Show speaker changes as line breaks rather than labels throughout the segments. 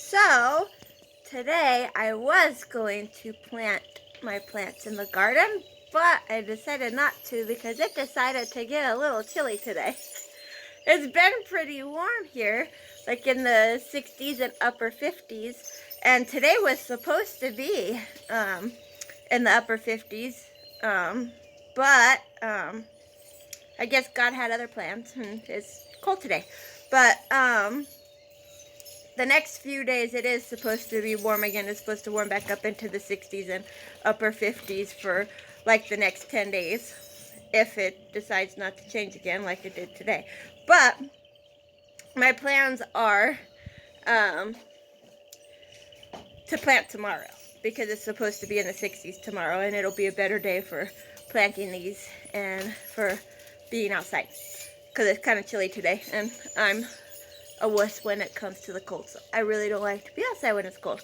So, today I was going to plant my plants in the garden, but I decided not to because it decided to get a little chilly today. It's been pretty warm here, like in the 60s and upper 50s, and today was supposed to be in the upper 50s, but I guess God had other plans, and it's cold today. But the next few days it is supposed to be warm again. It's supposed to warm back up into the 60s and upper 50s for like the next 10 days if it decides not to change again like it did today. But my plans are to plant tomorrow because it's supposed to be in the 60s tomorrow, and it'll be a better day for planting these and for being outside because it's kind of chilly today, and I'm a wuss when it comes to the cold, so I really don't like to be outside when it's cold.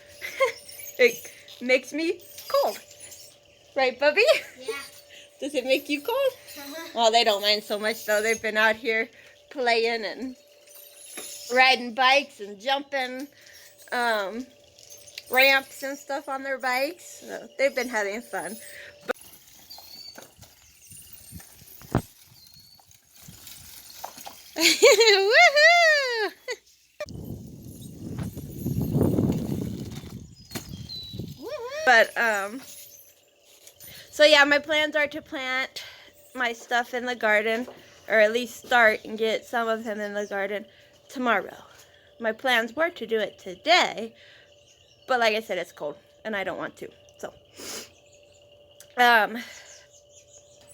It makes me cold. Right, Bubby?
Yeah.
Does it make you cold? Well, they don't mind so much, though. They've been out here playing and riding bikes and jumping ramps and stuff on their bikes. So they've been having fun. Woohoo! But, so yeah, my plans are to plant my stuff in the garden, or at least start and get some of them in the garden tomorrow. My plans were to do it today, but like I said, it's cold, and I don't want to. So,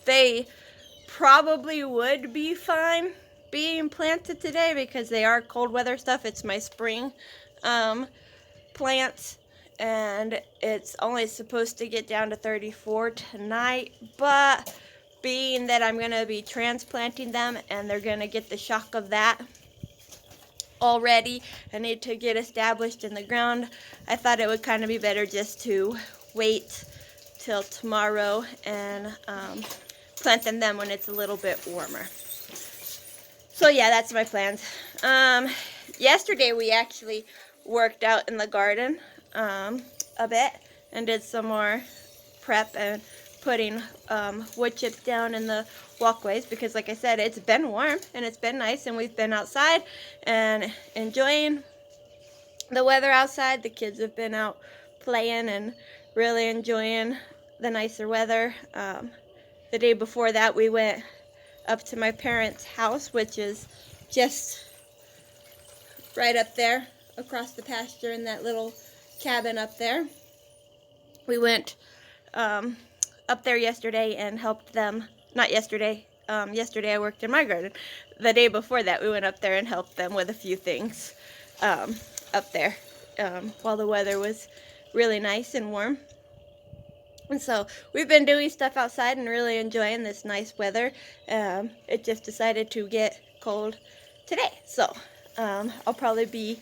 they probably would be fine being planted today because they are cold weather stuff. It's my spring plants, and it's only supposed to get down to 34 tonight, but being that I'm going to be transplanting them and they're going to get the shock of that already, I need to get established in the ground. I thought it would kind of be better just to wait till tomorrow and plant them then when it's a little bit warmer. So yeah, that's my plans. Yesterday we actually worked out in the garden a bit and did some more prep and putting wood chips down in the walkways because, like I said, it's been warm and it's been nice, and we've been outside and enjoying the weather outside. The kids have been out playing and really enjoying the nicer weather. The day before that we went up to my parents' house, which is just right up there across the pasture in that little cabin up there. We went up there yesterday and helped them. Not yesterday. Yesterday I worked in my garden. The day before that we went up there and helped them with a few things up there while the weather was really nice and warm. And so we've been doing stuff outside and really enjoying this nice weather. It just decided to get cold today. So I'll probably be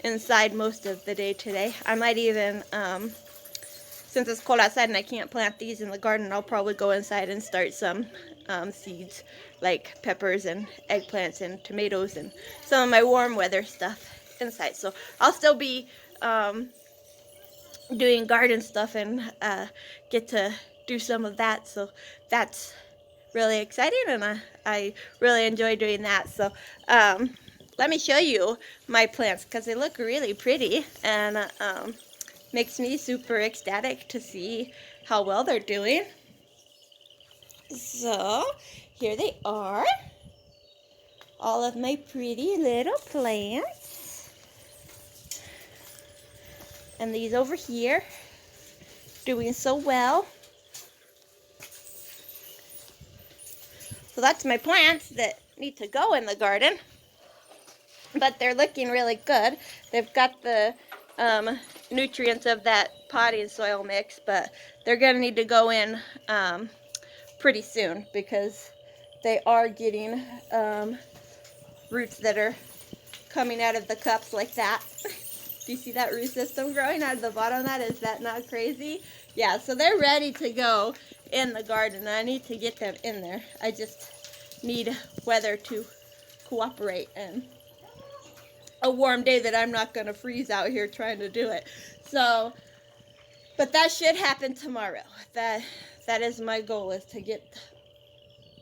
inside most of the day today. I might even, since it's cold outside and I can't plant these in the garden, I'll probably go inside and start some seeds like peppers and eggplants and tomatoes and some of my warm weather stuff inside. So I'll still be doing garden stuff and get to do some of that, so that's really exciting, and I really enjoy doing that. So let me show you my plants because they look really pretty, and makes me super ecstatic to see how well they're doing. So here they are, all of my pretty little plants. And these over here, doing so well. So that's my plants that need to go in the garden. But they're looking really good. They've got the nutrients of that potting soil mix, but they're going to need to go in pretty soon because they are getting roots that are coming out of the cups like that. Do you see that root system growing out of the bottom of that? Is that not crazy? Yeah, so they're ready to go in the garden. I need to get them in there. I just need weather to cooperate and a warm day that I'm not going to freeze out here trying to do it. So, but that should happen tomorrow. That is my goal, is to get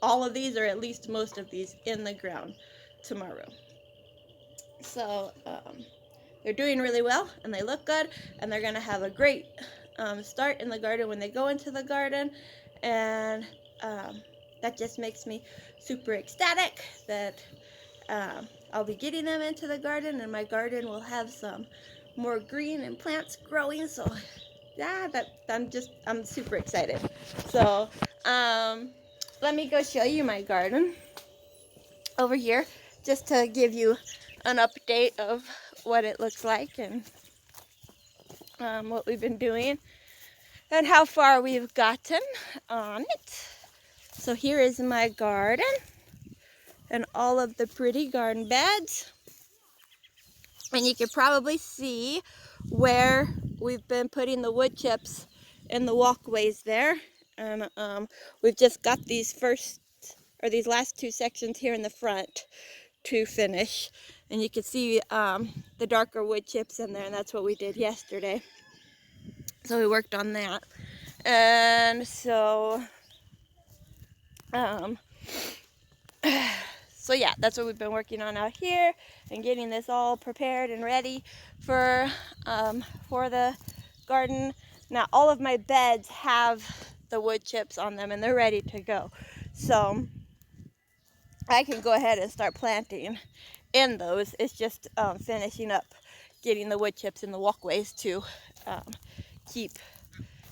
all of these, or at least most of these, in the ground tomorrow. So they're doing really well, and they look good, and they're going to have a great start in the garden when they go into the garden. And that just makes me super ecstatic that I'll be getting them into the garden, and my garden will have some more green and plants growing. So yeah, I'm super excited. So let me go show you my garden over here, just to give you an update of what it looks like, and what we've been doing and how far we've gotten on it. So here is my garden and all of the pretty garden beds. And you can probably see where we've been putting the wood chips in the walkways there. And we've just got these last two sections here in the front to finish. And you can see the darker wood chips in there, and that's what we did yesterday. So we worked on that. And so so yeah, that's what we've been working on out here, and getting this all prepared and ready for the garden. Now all of my beds have the wood chips on them, and they're ready to go. So I can go ahead and start planting in those. It's just finishing up getting the wood chips in the walkways to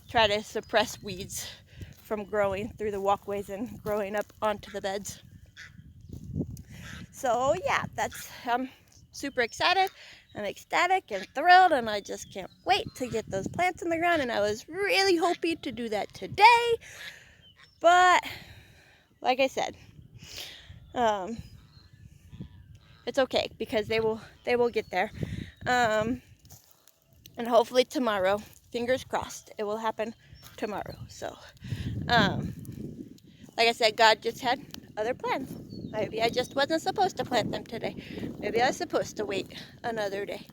try to suppress weeds from growing through the walkways and growing up onto the beds. So yeah, I'm super excited and ecstatic and thrilled, and I just can't wait to get those plants in the ground. And I was really hoping to do that today, but like I said, it's okay, because they will get there, and hopefully tomorrow, fingers crossed, it will happen tomorrow. So like I said, God just had other plans. Maybe I just wasn't supposed to plant them today. Maybe I was supposed to wait another day.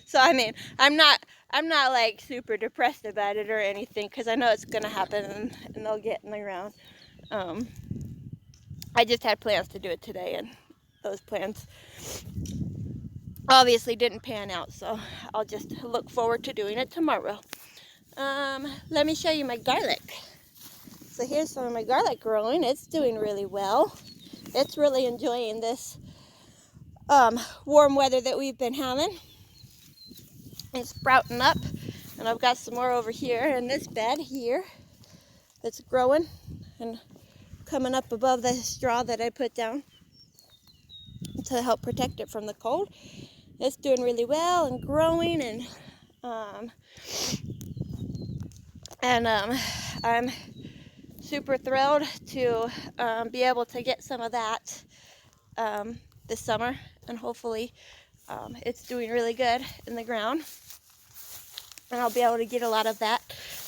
So I mean, I'm not like super depressed about it or anything, because I know it's gonna happen, and they'll get in the ground. I just had plans to do it today, and those plans obviously didn't pan out, so I'll just look forward to doing it tomorrow. Let me show you my garlic. So here's some of my garlic growing. It's doing really well. It's really enjoying this warm weather that we've been having. It's sprouting up, and I've got some more over here in this bed here that's growing and coming up above the straw that I put down to help protect it from the cold. It's doing really well and growing, and I'm super thrilled to be able to get some of that this summer, and hopefully it's doing really good in the ground, and I'll be able to get a lot of that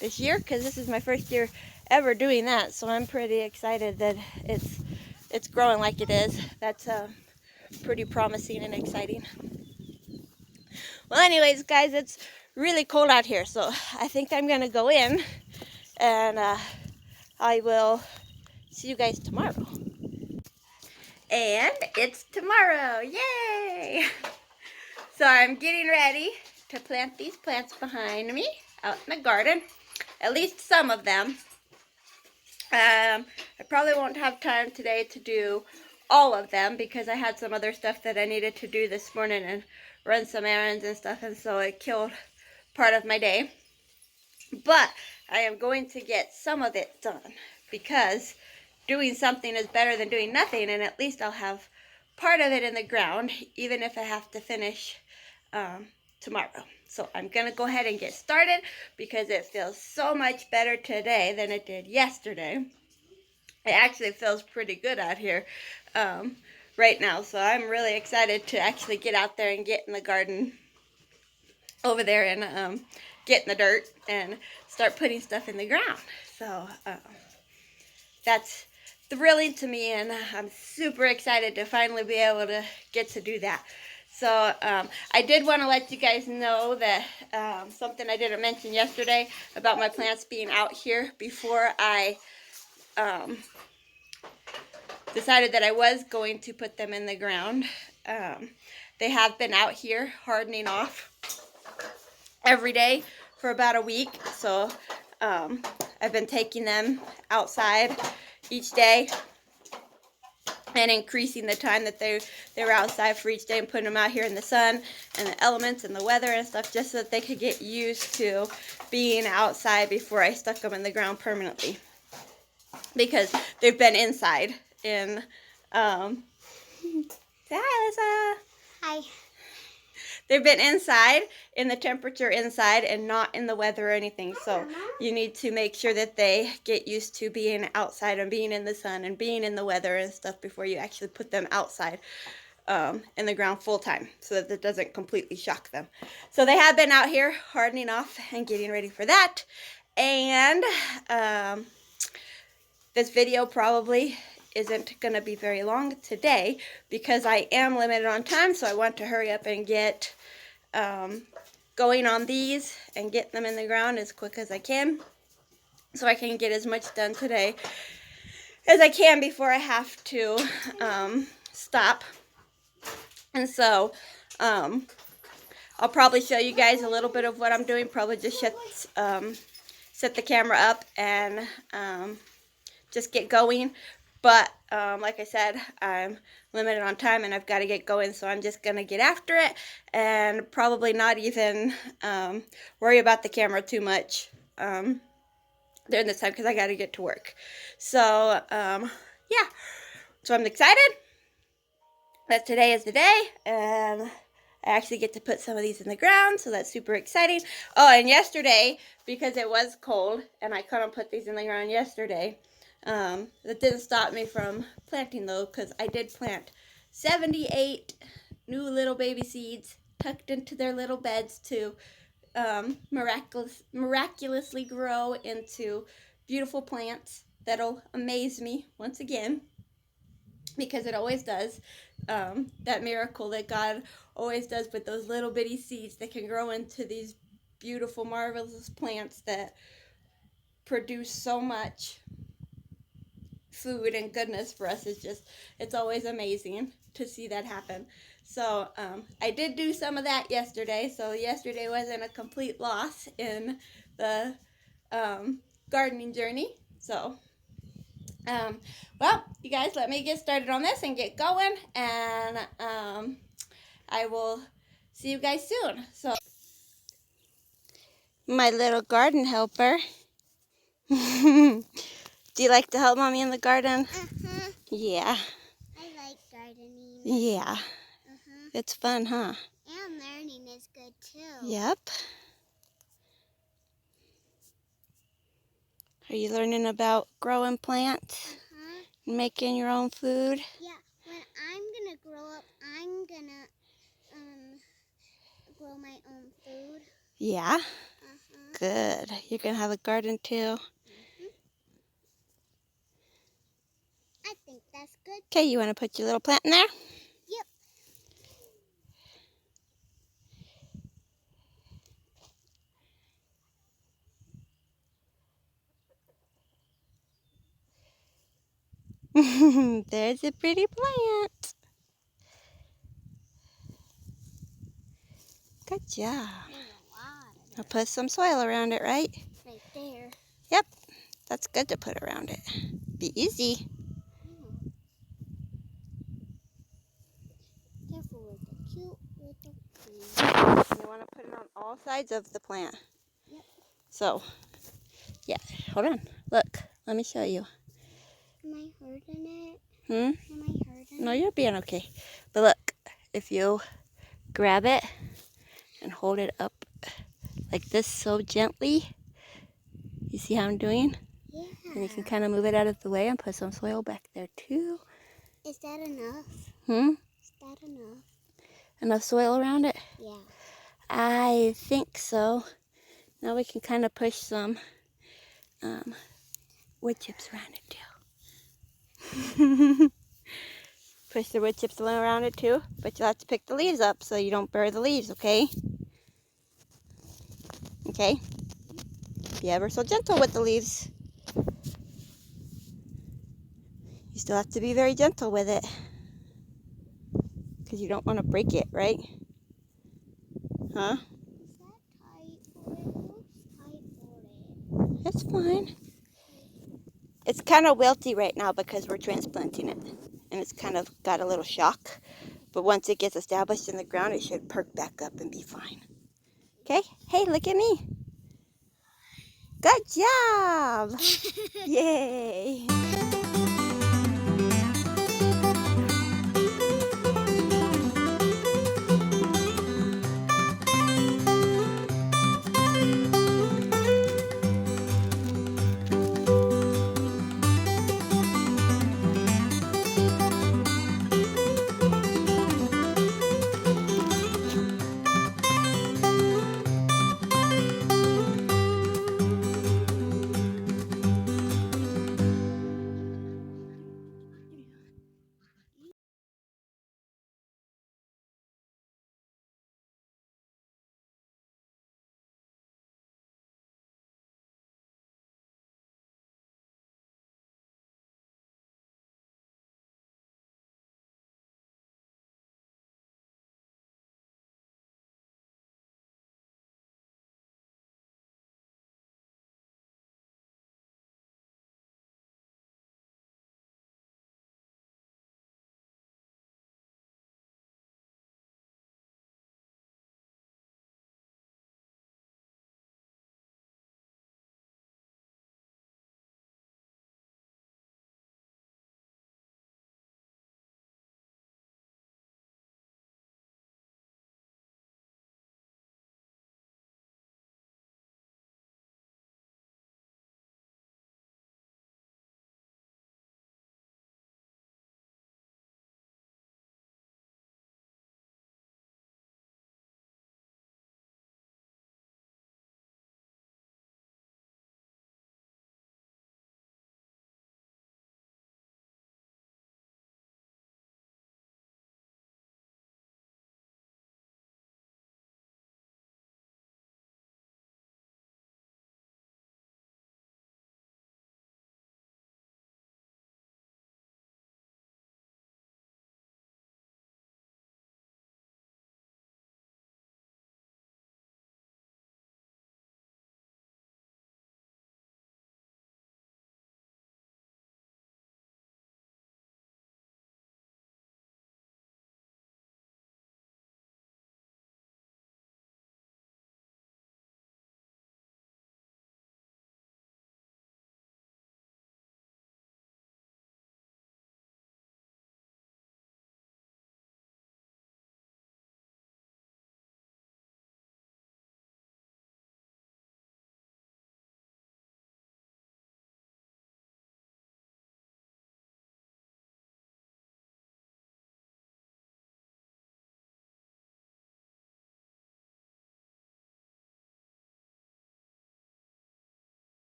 this year, because this is my first year ever doing that. So I'm pretty excited that it's growing like it is. That's pretty promising and exciting. Well, anyways, guys, it's really cold out here, so I think I'm gonna go in, and I will see you guys tomorrow. And it's tomorrow, yay! So I'm getting ready to plant these plants behind me out in the garden, at least some of them. I probably won't have time today to do all of them, because I had some other stuff that I needed to do this morning and run some errands and stuff, and so it killed part of my day. But I am going to get some of it done, because doing something is better than doing nothing, and at least I'll have part of it in the ground, even if I have to finish tomorrow. So I'm going to go ahead and get started, because it feels so much better today than it did yesterday. It actually feels pretty good out here right now, so I'm really excited to actually get out there and get in the garden over there, and get in the dirt and start putting stuff in the ground. So that's thrilling to me, and I'm super excited to finally be able to get to do that. So I did want to let you guys know that something I didn't mention yesterday about my plants being out here before I decided that I was going to put them in the ground. They have been out here hardening off every day for about a week. So I've been taking them outside each day and increasing the time that they were outside for each day and putting them out here in the sun and the elements and the weather and stuff, just so that they could get used to being outside before I stuck them in the ground permanently. Because they've been inside in, say hi, Alyssa.
Hi.
They've been inside in the temperature inside and not in the weather or anything. So you need to make sure that they get used to being outside and being in the sun and being in the weather and stuff before you actually put them outside in the ground full time, so that it doesn't completely shock them. So they have been out here hardening off and getting ready for that. And this video probably isn't going to be very long today because I am limited on time, so I want to hurry up and get going on these and get them in the ground as quick as I can, so I can get as much done today as I can before I have to stop. And so I'll probably show you guys a little bit of what I'm doing, probably just set the camera up and just get going. But like I said, I'm limited on time and I've got to get going, so I'm just going to get after it and probably not even worry about the camera too much during this time, because I got to get to work. So yeah, so I'm excited that today is the day, and I actually get to put some of these in the ground, so that's super exciting. Oh, and yesterday, because it was cold and I couldn't put these in the ground yesterday, that didn't stop me from planting though, because I did plant 78 new little baby seeds tucked into their little beds to miraculously grow into beautiful plants that'll amaze me once again, because it always does. That miracle that God always does with those little bitty seeds that can grow into these beautiful, marvelous plants that produce so much food and goodness for us. It's always amazing to see that happen. So I did do some of that yesterday, so yesterday wasn't a complete loss in the gardening journey. So well, you guys, let me get started on this and get going, and I will see you guys soon. So my little garden helper. Do you like to help Mommy in the garden? Yeah.
I like gardening.
Yeah. It's fun, huh?
And learning is good too.
Yep. Are you learning about growing plants? And making your own food?
Yeah. When I'm gonna grow up, I'm gonna grow my own food.
Yeah? Good. You're gonna have a garden too?
I think that's good.
Okay, you want to put your little plant in there?
Yep.
There's a pretty plant. Good job. I'll put some soil around it, right?
Right there.
Yep. That's good to put around it. Be easy.
Careful with the cute little plant.
You want to put it on all sides of the plant.
Yep.
So, yeah. Hold on. Look. Let me show you.
Am I hurting it?
Am
I hurting it?
No, you're being okay. But look, if you grab it and hold it up like this so gently, you see how I'm doing?
Yeah.
And you can kind of move it out of the way and put some soil back there too.
Is that enough? Is that enough?
Enough soil around it?
Yeah.
I think so. Now we can kind of push some wood chips around it too. Push the wood chips around it too, but you'll have to pick the leaves up so you don't burn the leaves, okay? Okay? Be ever so gentle with the leaves. You still have to be very gentle with it, because you don't want to break it, right? Huh?
Is that tight for it? Looks tight for it.
It's fine. It's kind of wilty right now because we're transplanting it, and it's kind of got a little shock. But once it gets established in the ground, it should perk back up and be fine. Okay? Hey, look at me. Good job! Yay!